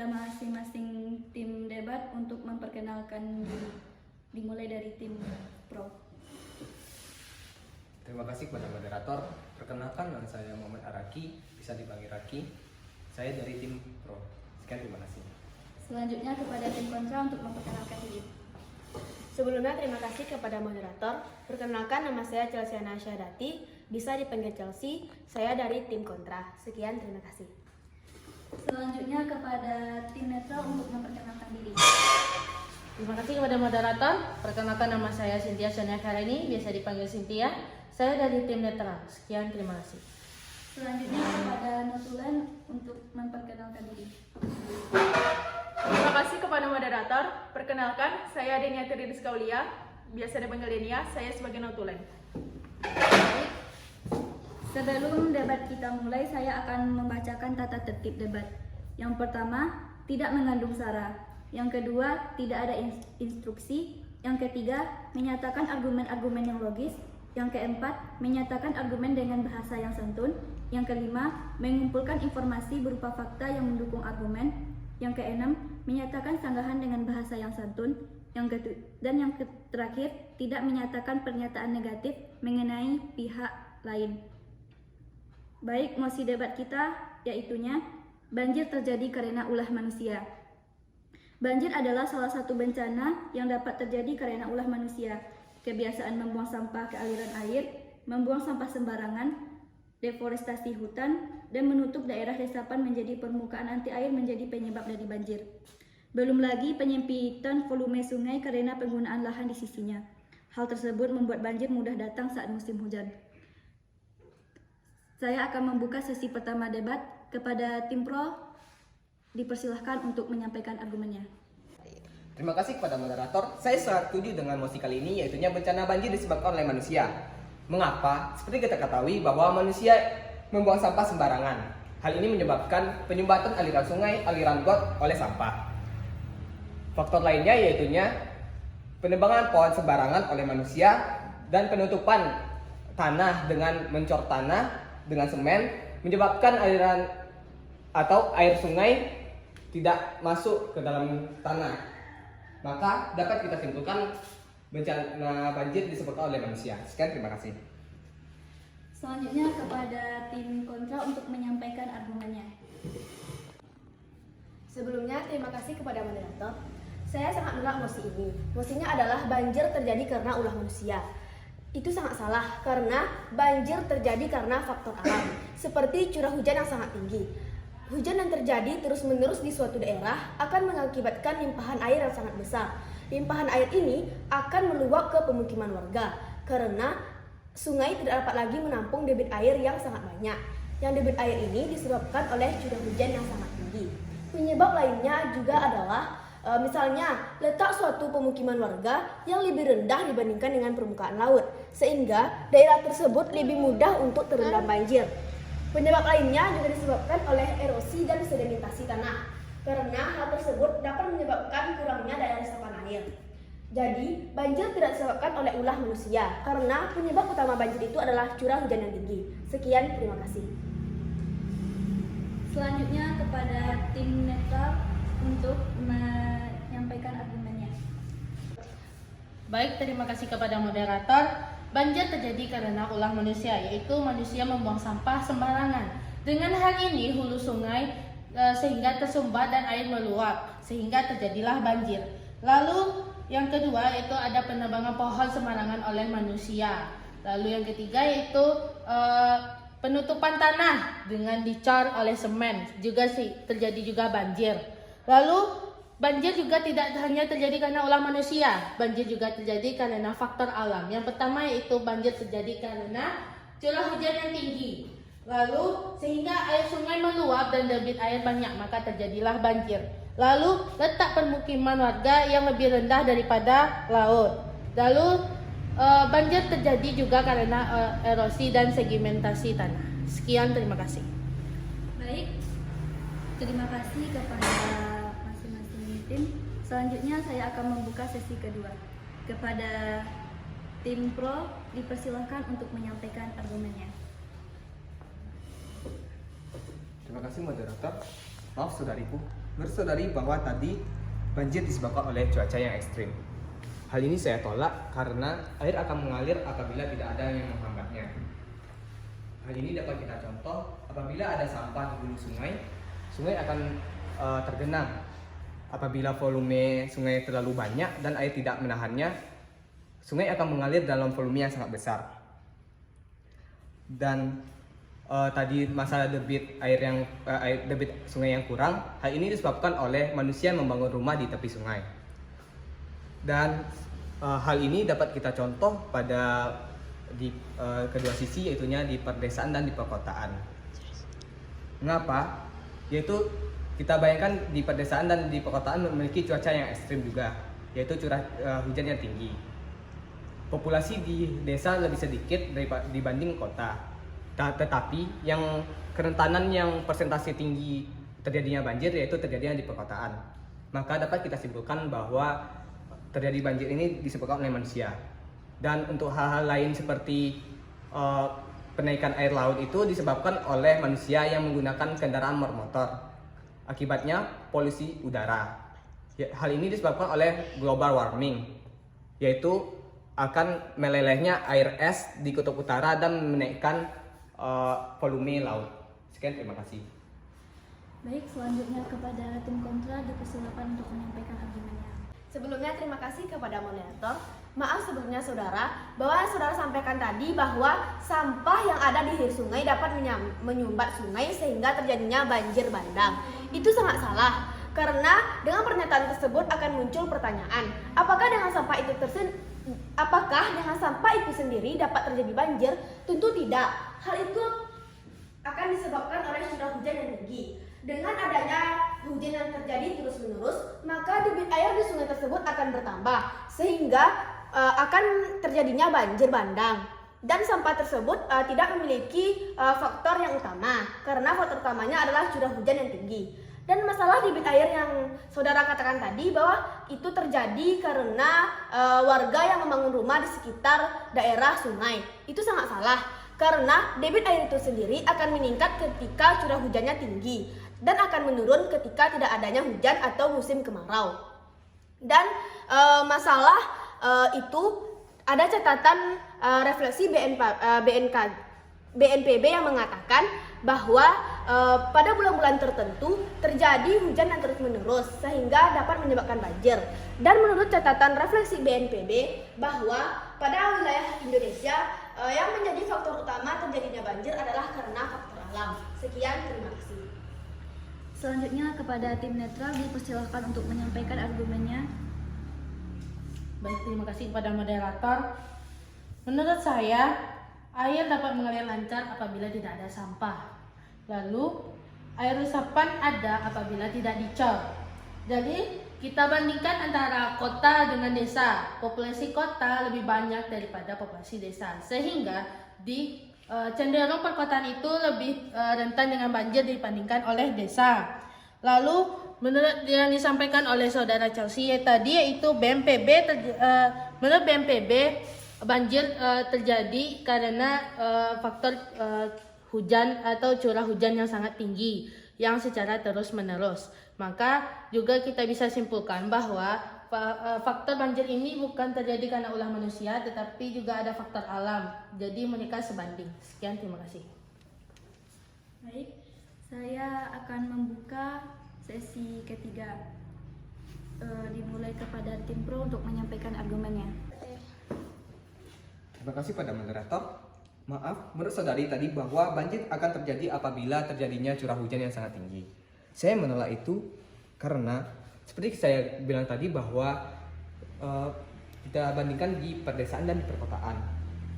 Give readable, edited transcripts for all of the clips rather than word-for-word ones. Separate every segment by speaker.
Speaker 1: masing-masing tim debat untuk memperkenalkan diri. Dimulai dari tim pro.
Speaker 2: Terima kasih kepada moderator. Perkenalkan, nama saya Muhammad Araki, bisa dipanggil Raki. Saya dari tim pro. Sekian, terima kasih.
Speaker 1: Selanjutnya kepada tim kontra untuk memperkenalkan diri.
Speaker 3: Sebelumnya terima kasih kepada moderator. Perkenalkan, nama saya Chelsiana Syadati, bisa dipanggil Chelsea. Saya dari tim kontra. Sekian, terima kasih.
Speaker 1: Selanjutnya kepada tim netral untuk memperkenalkan diri.
Speaker 4: Terima kasih kepada moderator. Perkenalkan, nama saya Cynthia Sonia Kareni, biasa dipanggil Cynthia. Saya dari tim netral. Sekian, terima kasih.
Speaker 1: Selanjutnya kepada notulen untuk memperkenalkan diri.
Speaker 5: Terima kasih kepada moderator. Perkenalkan, saya Denia Rizka Aulia, biasa dipanggil Denia. Saya sebagai notulen.
Speaker 1: Baik. Sebelum debat kita mulai, saya akan membacakan tata tertib debat. Yang pertama, tidak mengandung sara. Yang kedua, tidak ada instruksi. Yang ketiga, menyatakan argumen-argumen yang logis. Yang keempat, menyatakan argumen dengan bahasa yang santun. Yang kelima, mengumpulkan informasi berupa fakta yang mendukung argumen. Yang keenam, menyatakan sanggahan dengan bahasa yang santun. Yang terakhir, tidak menyatakan pernyataan negatif mengenai pihak lain. Baik, mosi debat kita yaitunya banjir terjadi karena ulah manusia. Banjir adalah salah satu bencana yang dapat terjadi karena ulah manusia. Kebiasaan membuang sampah ke aliran air, membuang sampah sembarangan, deforestasi hutan, dan menutup daerah resapan menjadi permukaan anti air menjadi penyebab dari banjir. Belum lagi penyempitan volume sungai karena penggunaan lahan di sisinya. Hal tersebut membuat banjir mudah datang saat musim hujan. Saya akan membuka sesi pertama debat. Kepada tim pro, dipersilahkan untuk menyampaikan argumennya.
Speaker 2: Terima kasih kepada moderator. Saya sangat setuju dengan mosi kali ini, yaitunya bencana banjir disebabkan oleh manusia. Mengapa? Seperti kita ketahui bahwa manusia membuang sampah sembarangan. Hal ini menyebabkan penyumbatan aliran sungai, aliran got oleh sampah. Faktor lainnya yaitunya penebangan pohon sembarangan oleh manusia dan penutupan tanah dengan mencor tanah dengan semen menyebabkan aliran atau air sungai tidak masuk ke dalam tanah. Maka dapat kita simpulkan bencana banjir disebabkan oleh manusia. Sekian, terima kasih.
Speaker 1: Selanjutnya kepada tim kontra untuk menyampaikan argumennya.
Speaker 3: Sebelumnya terima kasih kepada moderator. Saya sangat menolak mosi ini. Mosinya adalah banjir terjadi karena ulah manusia. Itu sangat salah karena banjir terjadi karena faktor alam, seperti curah hujan yang sangat tinggi. Hujan yang terjadi terus-menerus di suatu daerah akan mengakibatkan limpahan air yang sangat besar. Limpahan air ini akan meluap ke pemukiman warga karena sungai tidak dapat lagi menampung debit air yang sangat banyak. Yang debit air ini disebabkan oleh curah hujan yang sangat tinggi. Penyebab lainnya juga adalah misalnya letak suatu pemukiman warga yang lebih rendah dibandingkan dengan permukaan laut, sehingga daerah tersebut lebih mudah untuk terendam banjir. Penyebab lainnya juga disebabkan oleh erosi dan sedimentasi tanah, karena hal tersebut dapat menyebabkan kurangnya daya resapan air. Jadi, banjir tidak disebabkan oleh ulah manusia, karena penyebab utama banjir itu adalah curah hujan yang tinggi. Sekian, terima kasih.
Speaker 1: Selanjutnya kepada tim netral untuk menyampaikan argumennya.
Speaker 4: Baik, terima kasih kepada moderator. Banjir terjadi karena ulah manusia, yaitu manusia membuang sampah sembarangan. Dengan hal ini hulu sungai sehingga tersumbat dan air meluap, sehingga terjadilah banjir. Lalu yang kedua yaitu ada penebangan pohon sembarangan oleh manusia. Lalu yang ketiga yaitu penutupan tanah dengan dicor oleh semen, juga terjadi juga banjir. Lalu banjir juga tidak hanya terjadi karena ulah manusia, banjir juga terjadi karena faktor alam. Yang pertama yaitu banjir terjadi karena curah hujan yang tinggi. Lalu sehingga air sungai meluap dan debit air banyak, maka terjadilah banjir. Lalu letak permukiman warga yang lebih rendah daripada laut. Lalu banjir terjadi juga karena erosi dan sedimentasi tanah. Sekian, terima kasih.
Speaker 1: Baik, terima kasih kepada tim. Selanjutnya saya akan membuka sesi kedua. Kepada tim pro, dipersilahkan untuk menyampaikan argumennya.
Speaker 2: Terima kasih moderator. Maaf saudariku, bersaudari bahwa tadi banjir disebabkan oleh cuaca yang ekstrim. Hal ini saya tolak karena air akan mengalir apabila tidak ada yang menghambatnya. Hal ini dapat kita contoh apabila ada sampah di hulu sungai, sungai akan tergenang. Apabila volume sungai terlalu banyak dan air tidak menahannya, sungai akan mengalir dalam volume yang sangat besar. Dan tadi masalah debit debit sungai yang kurang, hal ini disebabkan oleh manusia membangun rumah di tepi sungai. Dan hal ini dapat kita contoh pada di kedua sisi, yaitunya di perdesaan dan di perkotaan. Mengapa? Yaitu kita bayangkan di perdesaan dan di perkotaan memiliki cuaca yang ekstrim juga, yaitu curah hujan yang tinggi. Populasi di desa lebih sedikit dibanding kota. Tetapi yang kerentanan yang persentase tinggi terjadinya banjir yaitu terjadinya di perkotaan. Maka dapat kita simpulkan bahwa terjadi banjir ini disebabkan oleh manusia. Dan untuk hal-hal lain seperti penaikan air laut itu disebabkan oleh manusia yang menggunakan kendaraan bermotor. Akibatnya polusi udara. Hal ini disebabkan oleh global warming, yaitu akan melelehnya air es di kutub utara dan menaikkan volume laut. Sekian, terima kasih.
Speaker 1: Baik, selanjutnya kepada tim kontra dipersilakan untuk menyampaikan argumennya.
Speaker 3: Sebelumnya terima kasih kepada moderator. Maaf sebelumnya saudara, bahwa yang saudara sampaikan tadi bahwa sampah yang ada di hilir sungai dapat menyumbat sungai sehingga terjadinya banjir bandang. Itu sangat salah, karena dengan pernyataan tersebut akan muncul pertanyaan, apakah dengan sampah itu sendiri dapat terjadi banjir? Tentu tidak. Hal itu akan disebabkan oleh curah hujan yang tinggi. Dengan adanya hujan yang terjadi terus-menerus, maka debit air di sungai tersebut akan bertambah, sehingga akan terjadinya banjir bandang. Dan sampah tersebut tidak memiliki faktor yang utama, karena faktor utamanya adalah curah hujan yang tinggi. Dan masalah debit air yang saudara katakan tadi bahwa itu terjadi karena warga yang membangun rumah di sekitar daerah sungai, itu sangat salah. Karena debit air itu sendiri akan meningkat ketika curah hujannya tinggi dan akan menurun ketika tidak adanya hujan atau musim kemarau. Dan masalah itu ada catatan refleksi BNPB yang mengatakan bahwa pada bulan-bulan tertentu terjadi hujan yang terus-menerus sehingga dapat menyebabkan banjir. Dan menurut catatan refleksi BNPB bahwa pada wilayah Indonesia yang menjadi faktor utama terjadinya banjir adalah karena faktor alam. Sekian, terima kasih.
Speaker 1: Selanjutnya kepada tim netral dipersilakan untuk menyampaikan argumennya.
Speaker 4: Baik, terima kasih kepada moderator. Menurut saya, air dapat mengalir lancar apabila tidak ada sampah. Lalu, air resapan ada apabila tidak dicor. Jadi, kita bandingkan antara kota dengan desa. Populasi kota lebih banyak daripada populasi desa, sehingga di cenderung perkotaan itu lebih rentan dengan banjir dibandingkan oleh desa. Lalu, menurut yang disampaikan oleh saudara Chelsea tadi, yaitu menurut BNPB banjir terjadi karena faktor hujan atau curah hujan yang sangat tinggi yang secara terus-menerus. Maka juga kita bisa simpulkan bahwa faktor banjir ini bukan terjadi karena ulah manusia, tetapi juga ada faktor alam. Jadi mereka sebanding. Sekian, terima kasih.
Speaker 1: Baik, saya akan membuka sesi ketiga. Dimulai kepada tim pro untuk menyampaikan argumennya.
Speaker 2: Terima kasih pada moderator. Maaf, menurut saudari tadi bahwa banjir akan terjadi apabila terjadinya curah hujan yang sangat tinggi. Saya menolak itu karena seperti saya bilang tadi bahwa kita bandingkan di perdesaan dan di perkotaan.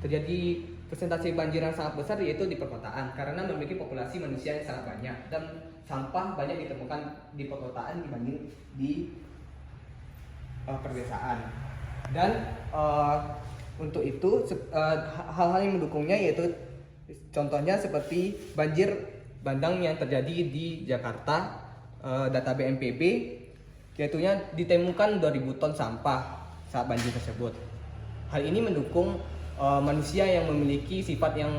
Speaker 2: Terjadi persentase banjir yang sangat besar yaitu di perkotaan karena memiliki populasi manusia yang sangat banyak dan sampah banyak ditemukan di perkotaan dibanding di perdesaan. Dan untuk itu hal-hal yang mendukungnya yaitu contohnya seperti banjir bandang yang terjadi di Jakarta. Data BNPB yaitunya ditemukan 2000 ton sampah saat banjir tersebut. Hal ini mendukung manusia yang memiliki sifat yang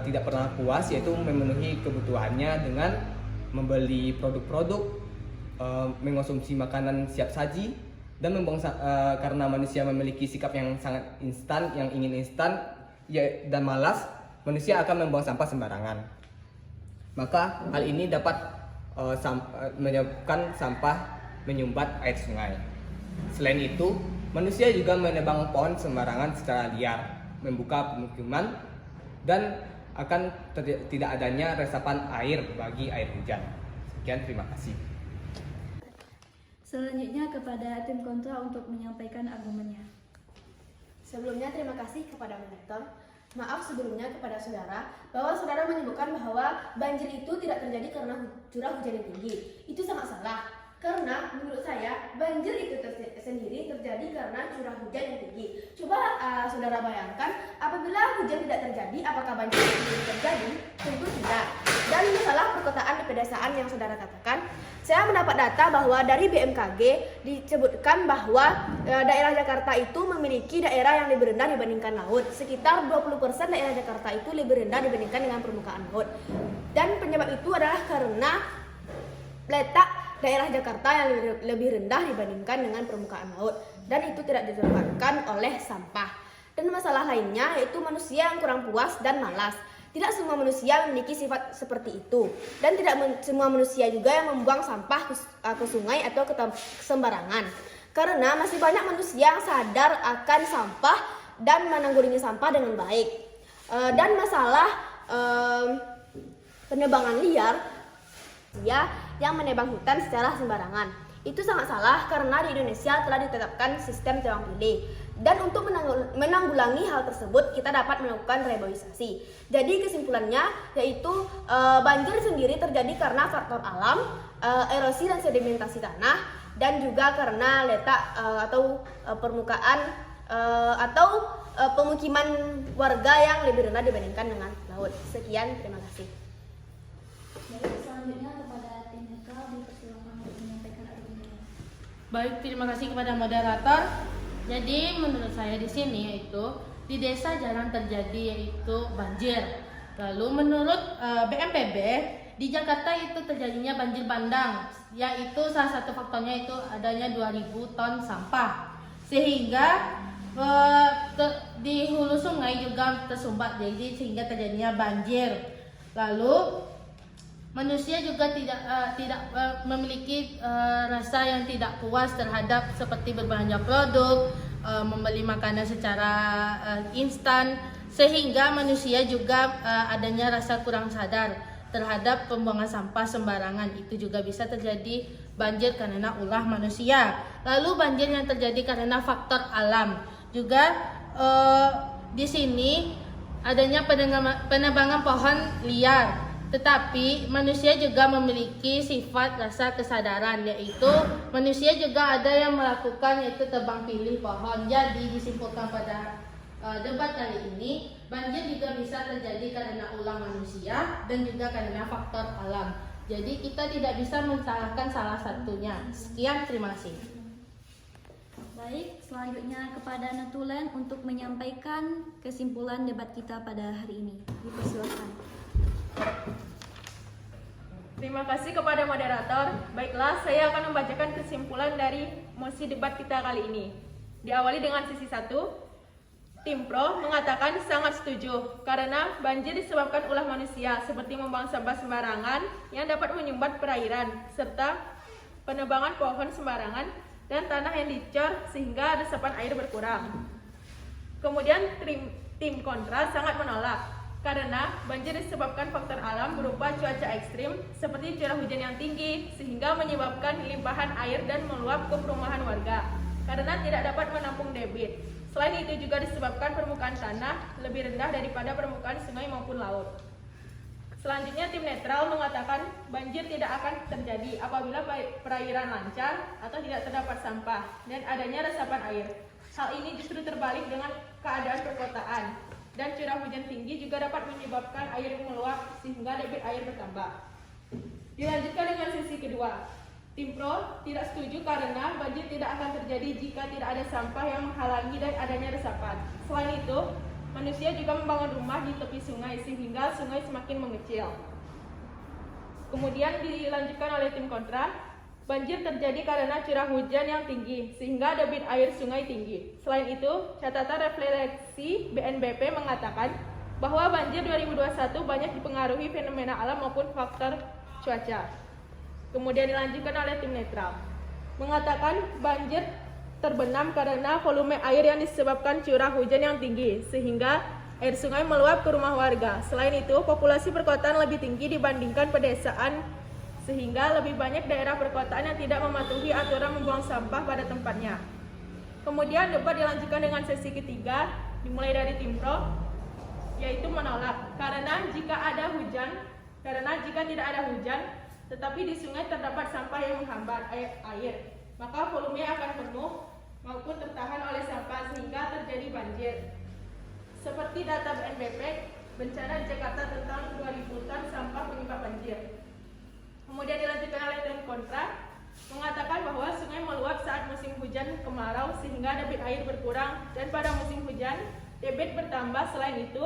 Speaker 2: tidak pernah puas, yaitu memenuhi kebutuhannya dengan membeli produk-produk mengonsumsi makanan siap saji dan karena manusia memiliki sikap yang sangat instan, yang ingin instan dan malas, manusia akan membuang sampah sembarangan. Maka hal ini dapat menyebabkan sampah menyumbat air sungai. Selain itu, manusia juga menebang pohon sembarangan secara liar, membuka pemukiman, dan akan tidak adanya resapan air bagi air hujan. Sekian, terima kasih.
Speaker 1: Selanjutnya kepada tim kontra untuk menyampaikan argumennya.
Speaker 3: Sebelumnya terima kasih kepada moderator. Maaf sebelumnya kepada saudara bahwa saudara menyebutkan bahwa banjir itu tidak terjadi karena curah hujan yang tinggi. Itu sangat salah. Karena menurut saya banjir itu sendiri terjadi karena curah hujan yang tinggi. Coba saudara bayangkan apabila hujan tidak terjadi, apakah banjir itu terjadi? Tentu tidak. Dan masalah perkotaan di pedesaan yang saudara katakan, saya mendapat data bahwa dari BMKG disebutkan bahwa daerah Jakarta itu memiliki daerah yang lebih rendah dibandingkan laut. Sekitar 20% daerah Jakarta itu lebih rendah dibandingkan dengan permukaan laut. Dan penyebab itu adalah karena letak daerah Jakarta yang lebih rendah dibandingkan dengan permukaan laut. Dan itu tidak disebabkan oleh sampah. Dan masalah lainnya yaitu manusia yang kurang puas dan malas. Tidak semua manusia memiliki sifat seperti itu. Dan tidak semua manusia juga yang membuang sampah ke sungai atau ke sembarangan. Karena masih banyak manusia yang sadar akan sampah dan menanggulangi sampah dengan baik. Dan masalah penebangan liar, yang menebang hutan secara sembarangan. Itu sangat salah karena di Indonesia telah ditetapkan sistem tebang pilih. Dan untuk menanggulangi hal tersebut, kita dapat melakukan reboisasi. Jadi kesimpulannya yaitu banjir sendiri terjadi karena faktor alam, erosi dan sedimentasi tanah, dan juga karena letak atau permukaan atau pemukiman warga yang lebih rendah dibandingkan dengan laut. Sekian, terima kasih.
Speaker 1: Baik, selanjutnya kepada tim netral dipersilakan untuk menyampaikan argumennya.
Speaker 4: Baik, terima kasih kepada moderator. Jadi menurut saya di sini yaitu di desa jarang terjadi yaitu banjir. Lalu menurut BNPB di Jakarta itu terjadinya banjir bandang, yaitu salah satu faktornya itu adanya 2000 ton sampah. Sehingga di hulu sungai juga tersumbat, jadi sehingga terjadinya banjir. Lalu manusia juga tidak memiliki rasa yang tidak puas terhadap seperti berbelanja produk, membeli makanan secara instan, sehingga manusia juga adanya rasa kurang sadar terhadap pembuangan sampah sembarangan. Itu juga bisa terjadi banjir karena ulah manusia. Lalu banjir yang terjadi karena faktor alam juga di sini adanya penebangan pohon liar. Tetapi manusia juga memiliki sifat rasa kesadaran, yaitu manusia juga ada yang melakukan yaitu tebang pilih pohon. Jadi disimpulkan pada debat kali ini, banjir juga bisa terjadi karena ulah manusia dan juga karena faktor alam. Jadi kita tidak bisa mensalahkan salah satunya. Sekian, terima kasih.
Speaker 1: Baik, selanjutnya kepada Natulen untuk menyampaikan kesimpulan debat kita pada hari ini. Dipersilakan.
Speaker 5: Terima kasih kepada moderator. Baiklah, saya akan membacakan kesimpulan dari mosi debat kita kali ini. Diawali dengan sisi 1. Tim Pro mengatakan sangat setuju karena banjir disebabkan ulah manusia seperti membuang sampah sembarangan yang dapat menyumbat perairan serta penebangan pohon sembarangan dan tanah yang dicor sehingga resapan air berkurang. Kemudian tim kontra sangat menolak karena banjir disebabkan faktor alam berupa cuaca ekstrim seperti curah hujan yang tinggi sehingga menyebabkan limpahan air dan meluap ke perumahan warga karena tidak dapat menampung debit. Selain itu juga disebabkan permukaan tanah lebih rendah daripada permukaan sungai maupun laut. Selanjutnya tim netral mengatakan banjir tidak akan terjadi apabila perairan lancar atau tidak terdapat sampah dan adanya resapan air. Hal ini justru terbalik dengan keadaan perkotaan. Dan curah hujan tinggi juga dapat menyebabkan air meluap sehingga debit air bertambah. Dilanjutkan dengan sesi kedua. Tim Pro tidak setuju karena banjir tidak akan terjadi jika tidak ada sampah yang menghalangi dan adanya resapan. Selain itu, manusia juga membangun rumah di tepi sungai sehingga sungai semakin mengecil. Kemudian dilanjutkan oleh tim kontra. banjir terjadi karena curah hujan yang tinggi sehingga debit air sungai tinggi. Selain itu, catatan refleksi BNPB mengatakan bahwa banjir 2021 banyak dipengaruhi fenomena alam maupun faktor cuaca. Kemudian dilanjutkan oleh tim netral, mengatakan banjir terbenam karena volume air yang disebabkan curah hujan yang tinggi sehingga air sungai meluap ke rumah warga. Selain itu, populasi perkotaan lebih tinggi dibandingkan pedesaan sehingga lebih banyak daerah perkotaan yang tidak mematuhi aturan membuang sampah pada tempatnya. Kemudian debat dilanjutkan dengan sesi ketiga, dimulai dari tim pro, yaitu menolak karena jika tidak ada hujan, tetapi di sungai terdapat sampah yang menghambat air, maka volume akan penuh maupun tertahan oleh sampah sehingga terjadi banjir. Seperti data BNPB, bencana Jakarta tentang 2000 ton sampah penyebab banjir. Kemudian dilanjutkan oleh tim kontra, mengatakan bahwa sungai meluap saat musim hujan kemarau sehingga debit air berkurang dan pada musim hujan debit bertambah. Selain itu,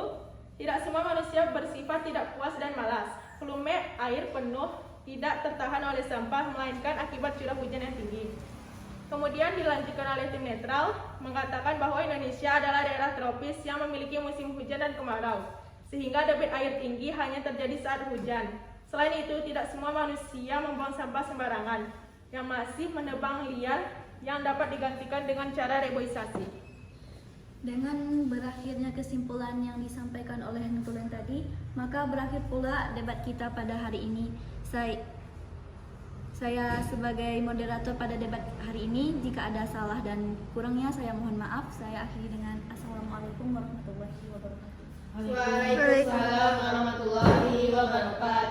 Speaker 5: tidak semua manusia bersifat tidak puas dan malas. Volume air penuh tidak tertahan oleh sampah melainkan akibat curah hujan yang tinggi. Kemudian dilanjutkan oleh tim netral, mengatakan bahwa Indonesia adalah daerah tropis yang memiliki musim hujan dan kemarau, sehingga debit air tinggi hanya terjadi saat hujan. Selain itu, tidak semua manusia membuang sampah sembarangan, yang masih menebang liar yang dapat digantikan dengan cara reboisasi.
Speaker 1: Dengan berakhirnya kesimpulan yang disampaikan oleh Nutulen tadi, maka berakhir pula debat kita pada hari ini. Saya sebagai moderator pada debat hari ini, jika ada salah dan kurangnya saya mohon maaf. Saya akhiri dengan Assalamualaikum warahmatullahi wabarakatuh.
Speaker 4: Waalaikumsalam warahmatullahi wabarakatuh.